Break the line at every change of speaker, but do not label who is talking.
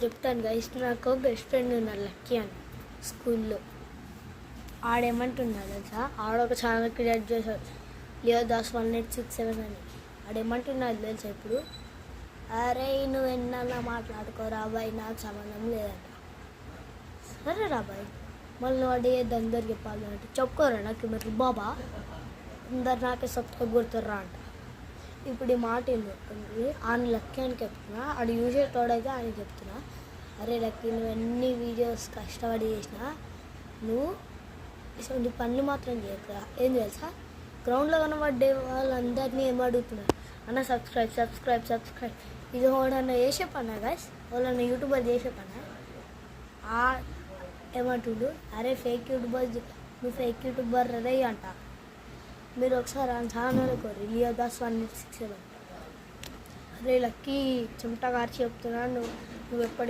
చెప్తాను గైస్, నాకు best friend ఉన్నాడు లక్కీ అని స్కూల్లో. ఆడేమంటున్నాడు తెలుసా, ఆడొక ఛానల్ క్రియేట్ చేశాడు లియోదాస్ 1867 అని. ఆడేమంటున్నాడు తెలుసా ఇప్పుడు, అరే నువ్వు ఎన్నన్నా మాట్లాడుకోరా బాయ్, నాకు సంబంధం లేదంట. సరే రా బాయ్, మళ్ళీ నువ్వు అడిగేది అందరు చెప్పాలంటే చెప్పుకోరా నాకు మరి బాబా, అందరు నాకే సబ్స్క్రైబ్ కొడుతుర్రా అంట. ఇప్పుడు ఈ మాట ఏం చెప్తుంది, ఆయన లక్కీ అని చెప్తున్నా, ఆడు యూజేటోడైతే ఆయన చెప్తున్నా, అరే లక్కీ నువ్వు ఎన్ని వీడియోస్ కష్టపడి చేసినా నువ్వు ఇటువంటి పనులు మాత్రం చేయకురా. ఏం తెలుసా, గ్రౌండ్లో కనబడ్డే వాళ్ళందరినీ ఏమడుగుతున్నారు, అన్న సబ్స్క్రైబ్ సబ్స్క్రైబ్ సబ్స్క్రైబ్. ఇది ఎవడన్నా చేసే పనా గైస్, వాళ్ళన్న యూట్యూబర్ చేసే పనా? ఏమంటుండు, అరే ఫేక్ యూట్యూబర్, నువ్వు ఫేక్ యూట్యూబర్ రే అంట. మీరు ఒకసారి ఆ ఛానల్ కోరి లియోదాస్ 1867. అరే లక్కీ చెమట గార్చి చెప్తున్నాను, నువ్వు ఎప్పటి